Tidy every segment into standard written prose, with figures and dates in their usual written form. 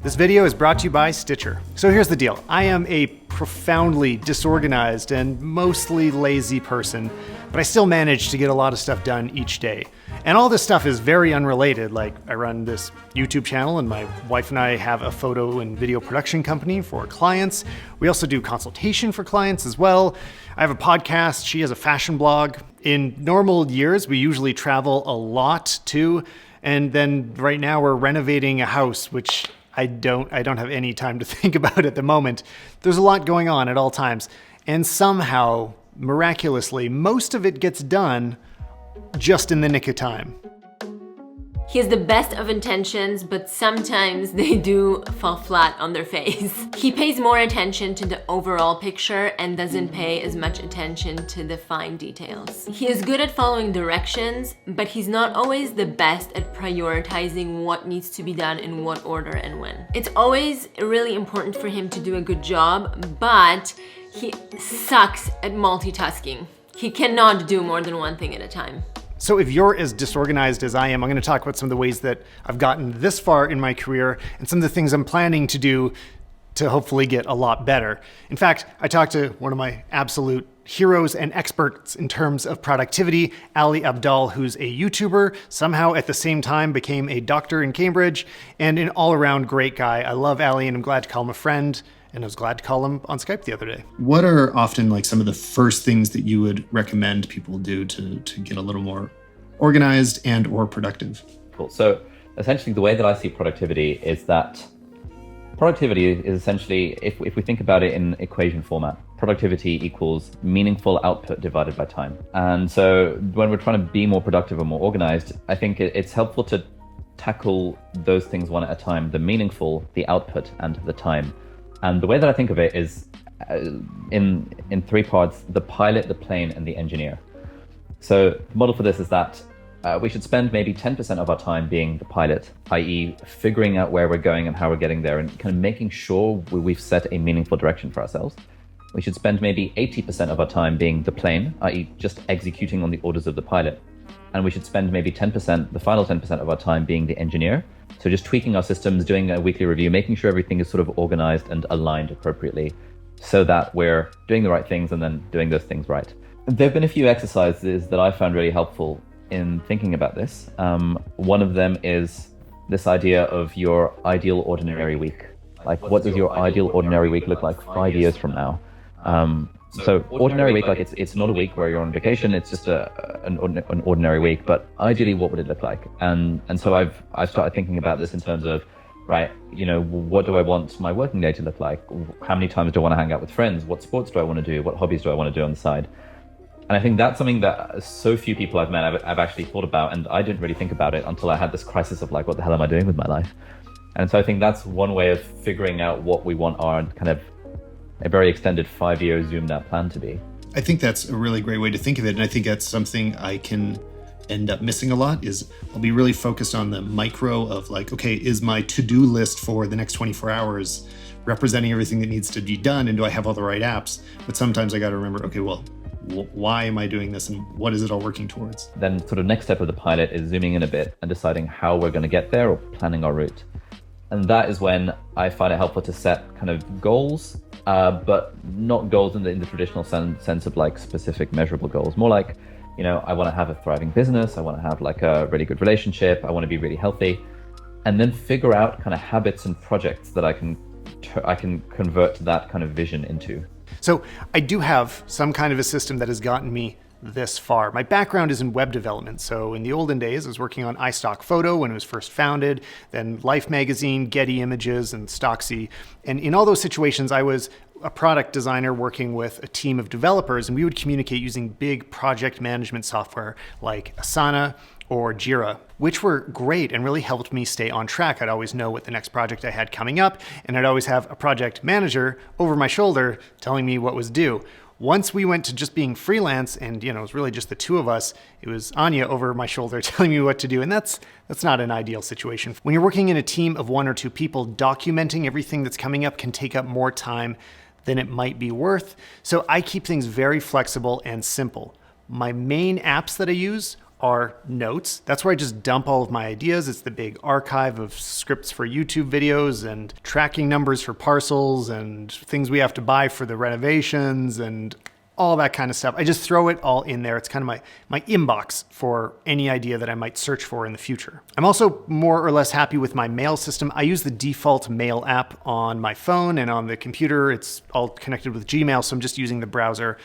This video is brought to you by Stitcher. So here's the deal. I am a profoundly disorganized and mostly lazy person, but I still manage to get a lot of stuff done each day. And all this stuff is very unrelated. Like, I run this YouTube channel and my wife and I have a photo and video production company for clients. We also do consultation for clients as well. I have a podcast. She has a fashion blog. In normal years, we usually travel a lot too. And then right now we're renovating a house, which I don't have any time to think about at the moment. There's a lot going on at all times. And somehow, miraculously, most of it gets done just in the nick of time. He has the best of intentions, but sometimes they do fall flat on their face. He pays more attention to the overall picture and doesn't pay as much attention to the fine details. He is good at following directions, but he's not always the best at prioritizing what needs to be done in what order and when. It's always really important for him to do a good job, but he sucks at multitasking. He cannot do more than one thing at a time. So if you're as disorganized as I am, I'm going to talk about some of the ways that I've gotten this far in my career and some of the things I'm planning to do to hopefully get a lot better. In fact, I talked to one of my absolute heroes and experts in terms of productivity, Ali Abdaal, who's a YouTuber, somehow at the same time became a doctor in Cambridge, and an all-around great guy. I love Ali and I'm glad to call him a friend. And I was glad to call him on Skype the other day. What are often like some of the first things that you would recommend people do to get a little more organized and or productive? Cool. So essentially the way that I see productivity is that productivity is essentially, if we think about it in equation format, productivity equals meaningful output divided by time. And so when we're trying to be more productive and more organized, I think it's helpful to tackle those things one at a time, the meaningful, the output, and the time. And the way that I think of it is in three parts: the pilot, the plane, and the engineer. So the model for this is that we should spend maybe 10% of our time being the pilot, i.e. figuring out where we're going and how we're getting there and kind of making sure we've set a meaningful direction for ourselves. We should spend maybe 80% of our time being the plane, i.e. just executing on the orders of the pilot. And we should spend maybe 10%, the final 10% of our time being the engineer. So just tweaking our systems, doing a weekly review, making sure everything is sort of organized and aligned appropriately so that we're doing the right things and then doing those things right. There have been a few exercises that I found really helpful in thinking about this. One of them is this idea of your ideal ordinary week. Like, what does your ideal ordinary week look like 5 years from now? So ordinary week, like it's not a week where you're on vacation, it's just an ordinary week, but ideally what would it look like? And so I've started thinking about this in terms of, right, you know, what do I want my working day to look like? How many times do I want to hang out with friends? What sports do I want to do? What hobbies do I want to do on the side? And I think that's something that so few people I've met I've actually thought about, and I didn't really think about it until I had this crisis of like, what the hell am I doing with my life? And so I think that's one way of figuring out what we want our kind of a very extended 5-year zoomed out plan to be. I think that's a really great way to think of it. And I think that's something I can end up missing a lot is I'll be really focused on the micro of like, okay, is my to-do list for the next 24 hours representing everything that needs to be done? And do I have all the right apps? But sometimes I got to remember, okay, well, why am I doing this and what is it all working towards? Then sort of next step of the pilot is zooming in a bit and deciding how we're going to get there or planning our route. And that is when I find it helpful to set kind of goals, but not goals in the traditional sense of like specific measurable goals. More like, you know, I want to have a thriving business. I want to have like a really good relationship. I want to be really healthy. And then figure out kind of habits and projects that I can convert that kind of vision into. So I do have some kind of a system that has gotten me this far. My background is in web development. So in the olden days, I was working on iStock Photo when it was first founded, then Life Magazine, Getty Images, and Stocksy. And in all those situations, I was a product designer working with a team of developers, and we would communicate using big project management software like Asana or Jira, which were great and really helped me stay on track. I'd always know what the next project I had coming up, and I'd always have a project manager over my shoulder telling me what was due. Once we went to just being freelance and, you know, it was really just the two of us, it was Anya over my shoulder telling me what to do. And that's not an ideal situation. When you're working in a team of 1 or 2 people, documenting everything that's coming up can take up more time than it might be worth. So I keep things very flexible and simple. My main apps that I use are notes. That's where I just dump all of my ideas. It's the big archive of scripts for YouTube videos and tracking numbers for parcels and things we have to buy for the renovations and all that kind of stuff. I just throw it all in there. It's kind of my inbox for any idea that I might search for in the future. I'm also more or less happy with my mail system. I use the default mail app on my phone and on the computer. It's all connected with Gmail, so I'm just using the browser.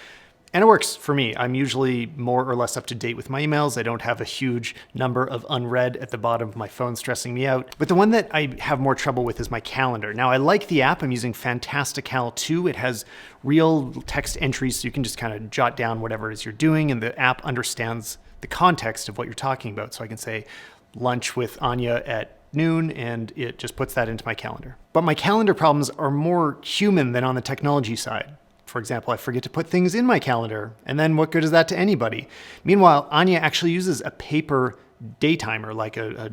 And it works for me. I'm usually more or less up to date with my emails. I don't have a huge number of unread at the bottom of my phone stressing me out. But the one that I have more trouble with is my calendar. Now, I like the app. I'm using Fantastical 2. It has real text entries, so you can just kind of jot down whatever it is you're doing, and the app understands the context of what you're talking about. So I can say lunch with Anya at noon, and it just puts that into my calendar. But my calendar problems are more human than on the technology side. For example, I forget to put things in my calendar, and then what good is that to anybody? Meanwhile, Anya actually uses a paper day timer, like a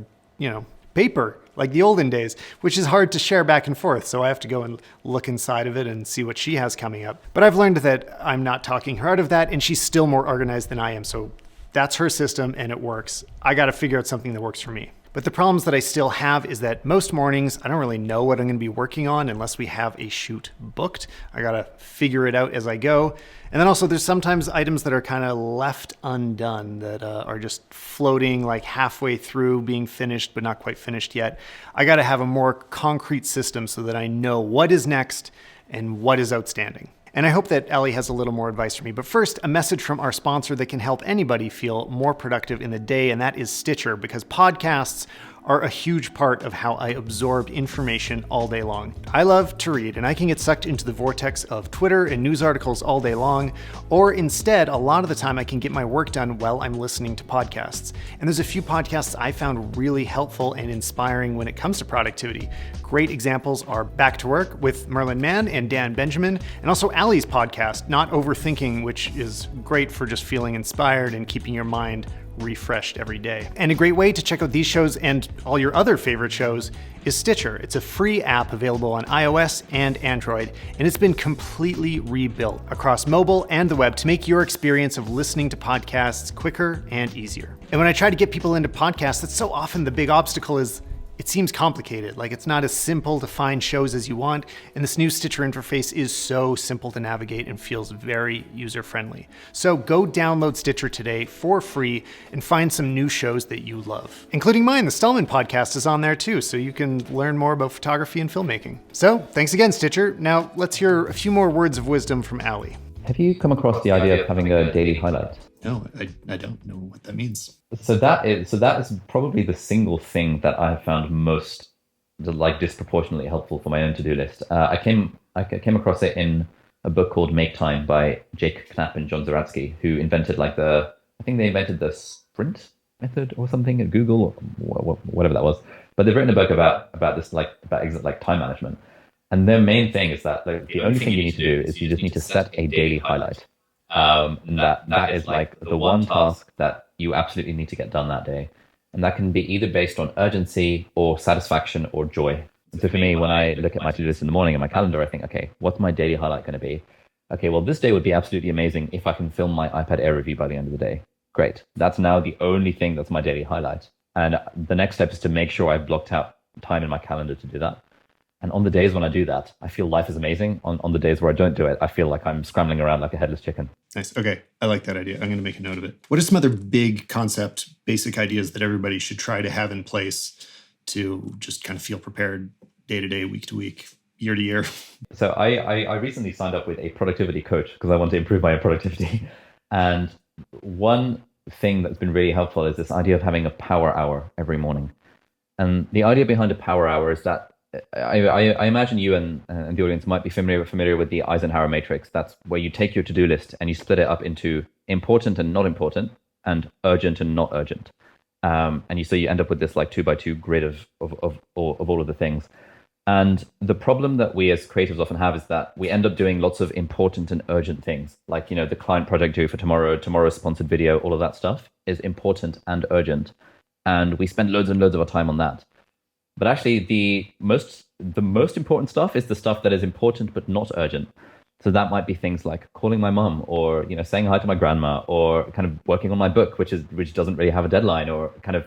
paper, like the olden days, which is hard to share back and forth. So I have to go and look inside of it and see what she has coming up. But I've learned that I'm not talking her out of that, and she's still more organized than I am. So that's her system, and it works. I got to figure out something that works for me. But the problems that I still have is that most mornings, I don't really know what I'm going to be working on unless we have a shoot booked. I got to figure it out as I go. And then also there's sometimes items that are kind of left undone that are just floating like halfway through being finished, but not quite finished yet. I got to have a more concrete system so that I know what is next and what is outstanding. And I hope that Ellie has a little more advice for me. But first, a message from our sponsor that can help anybody feel more productive in the day, and that is Stitcher, because podcasts are a huge part of how I absorb information all day long. I love to read, and I can get sucked into the vortex of Twitter and news articles all day long, or instead, a lot of the time I can get my work done while I'm listening to podcasts. And there's a few podcasts I found really helpful and inspiring when it comes to productivity. Great examples are Back to Work with Merlin Mann and Dan Benjamin, and also Allie's podcast, Not Overthinking, which is great for just feeling inspired and keeping your mind refreshed every day. And a great way to check out these shows and all your other favorite shows is Stitcher. It's a free app available on iOS and Android, and it's been completely rebuilt across mobile and the web to make your experience of listening to podcasts quicker and easier. And when I try to get people into podcasts, that's so often the big obstacle is it seems complicated, like it's not as simple to find shows as you want, and this new Stitcher interface is so simple to navigate and feels very user-friendly. So go download Stitcher today for free and find some new shows that you love. Including mine, the Stalman podcast is on there too, so you can learn more about photography and filmmaking. So thanks again, Stitcher. Now let's hear a few more words of wisdom from Allie. Have you come across the idea of having a daily highlight? No, I don't know what that means. So that is probably the single thing that I have found most disproportionately helpful for my own to-do list. I came across it in a book called Make Time by Jake Knapp and John Zeratsky, who invented I think they invented the sprint method or something at Google, or whatever that was. But they've written a book about this about time management. And their main thing is that the only thing you need to do is you just need to set a daily highlight. And that is the one task that you absolutely need to get done that day. And that can be either based on urgency or satisfaction or joy. And so for me, when I look at my to-do list in the morning and my calendar, I think, okay, what's my daily highlight going to be? Okay, well, this day would be absolutely amazing if I can film my iPad Air review by the end of the day. Great. That's now the only thing that's my daily highlight. And the next step is to make sure I've blocked out time in my calendar to do that. And on the days when I do that, I feel life is amazing. On the days where I don't do it, I feel like I'm scrambling around like a headless chicken. Nice. Okay. I like that idea. I'm going to make a note of it. What are some other big concept, basic ideas that everybody should try to have in place to just kind of feel prepared day to day, week to week, year to year? So I recently signed up with a productivity coach because I want to improve my own productivity. And one thing that's been really helpful is this idea of having a power hour every morning. And the idea behind a power hour is that I imagine you and the audience might be familiar with the Eisenhower matrix. That's where you take your to-do list and you split it up into important and not important, and urgent and not urgent. So you end up with this 2x2 grid of all of the things. And the problem that we as creatives often have is that we end up doing lots of important and urgent things, the client project due for tomorrow's sponsored video. All of that stuff is important and urgent, and we spend loads and loads of our time on that. But actually, the most important stuff is the stuff that is important but not urgent. So that might be things like calling my mum, or saying hi to my grandma, or kind of working on my book, which doesn't really have a deadline, or kind of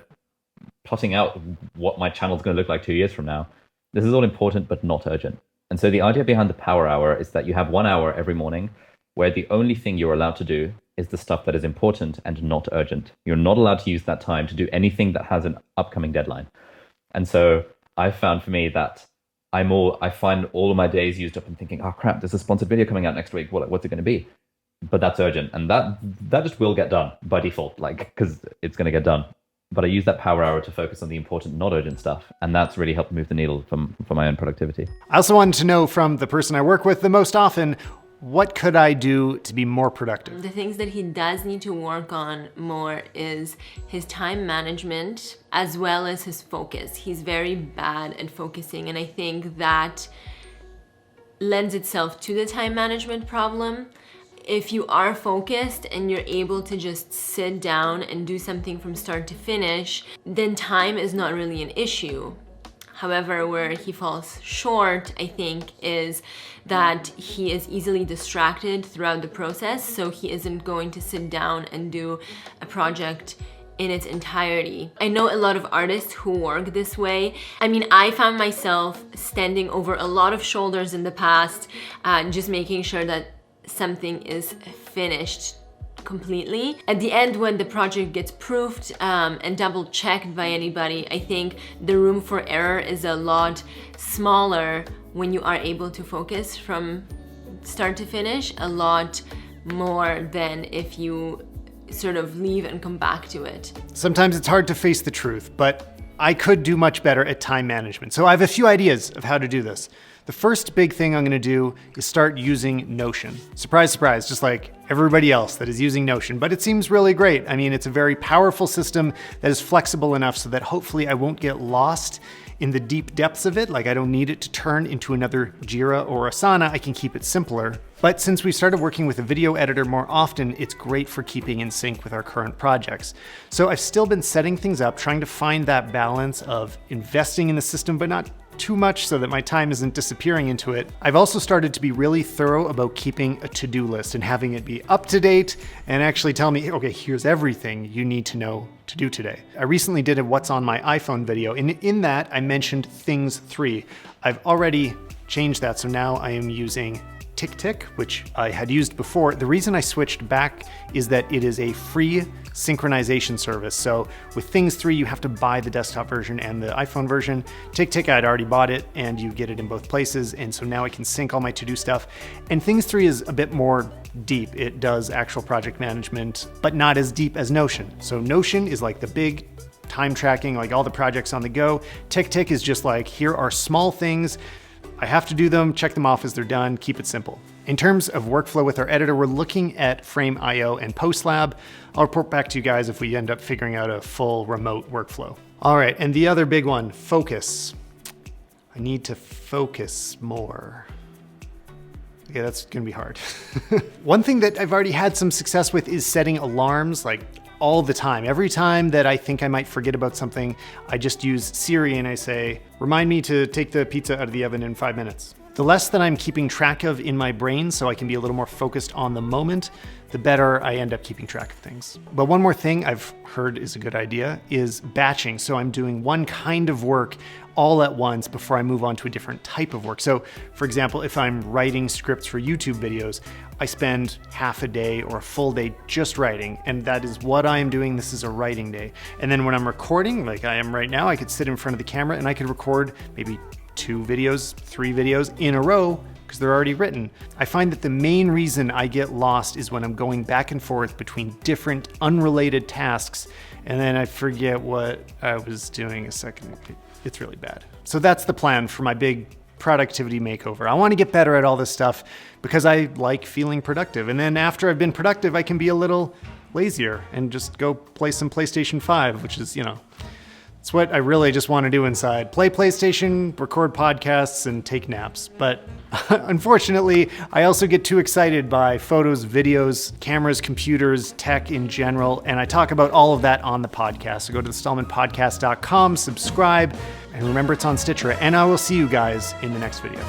plotting out what my channel is going to look like 2 years from now. This is all important but not urgent. And so the idea behind the power hour is that you have 1 hour every morning where the only thing you're allowed to do is the stuff that is important and not urgent. You're not allowed to use that time to do anything that has an upcoming deadline. And so I found for me that I find all of my days used up in thinking, oh crap, there's a sponsored video coming out next week. What's it going to be? But that's urgent. And that just will get done by default, because it's going to get done. But I use that power hour to focus on the important, not urgent stuff. And that's really helped move the needle for my own productivity. I also wanted to know from the person I work with the most often, what could I do to be more productive? The things that he does need to work on more is his time management as well as his focus. He's very bad at focusing, and I think that lends itself to the time management problem. If you are focused and you're able to just sit down and do something from start to finish, then time is not really an issue. However, where he falls short, I think, is that he is easily distracted throughout the process, so he isn't going to sit down and do a project in its entirety. I know a lot of artists who work this way. I mean, I found myself standing over a lot of shoulders in the past, just making sure that something is finished completely. At the end, when the project gets proofed and double checked by anybody, I think the room for error is a lot smaller when you are able to focus from start to finish, a lot more than if you sort of leave and come back to it. Sometimes it's hard to face the truth, but I could do much better at time management. So I have a few ideas of how to do this. The first big thing I'm going to do is start using Notion. Surprise, surprise, just like everybody else that is using Notion, but it seems really great. I mean, it's a very powerful system that is flexible enough so that hopefully I won't get lost in the deep depths of it. Like, I don't need it to turn into another Jira or Asana. I can keep it simpler. But since we started working with a video editor more often, it's great for keeping in sync with our current projects. So I've still been setting things up, trying to find that balance of investing in the system, but not too much so that my time isn't disappearing into it. I've also started to be really thorough about keeping a to-do list and having it be up to date and actually tell me, okay, here's everything you need to know to do today. I recently did a What's on My iPhone video, and in that I mentioned Things 3. I've already changed that, so now I am using TickTick, which I had used before. The reason I switched back is that it is a free synchronization service. So with Things 3, you have to buy the desktop version and the iPhone version. TickTick, I'd already bought it, and you get it in both places. And so now I can sync all my to-do stuff. And Things 3 is a bit more deep. It does actual project management, but not as deep as Notion. So Notion is like the big time tracking, like all the projects on the go. TickTick is just like, here are small things. I have to do them, check them off as they're done, keep it simple. In terms of workflow with our editor, we're looking at Frame.io and PostLab. I'll report back to you guys if we end up figuring out a full remote workflow. All right, and the other big one, focus. I need to focus more. Okay, that's gonna be hard. One thing that I've already had some success with is setting alarms, like all the time. Every time that I think I might forget about something, I just use Siri and I say, remind me to take the pizza out of the oven in 5 minutes. The less that I'm keeping track of in my brain so I can be a little more focused on the moment, the better I end up keeping track of things. But one more thing I've heard is a good idea is batching. So I'm doing one kind of work all at once before I move on to a different type of work. So for example, if I'm writing scripts for YouTube videos, I spend half a day or a full day just writing, and that is what I am doing. This is a writing day. And then when I'm recording, like I am right now, I could sit in front of the camera and I could record maybe 2 videos, 3 videos in a row because they're already written. I find that the main reason I get lost is when I'm going back and forth between different unrelated tasks, and then I forget what I was doing a second. It's really bad. So that's the plan for my big productivity makeover. I want to get better at all this stuff because I like feeling productive. And then after I've been productive, I can be a little lazier and just go play some PlayStation 5, which is, it's what I really just want to do inside. Play PlayStation, record podcasts, and take naps. But unfortunately, I also get too excited by photos, videos, cameras, computers, tech in general, and I talk about all of that on the podcast. So go to thestalmanpodcast.com, subscribe, and remember it's on Stitcher, and I will see you guys in the next video.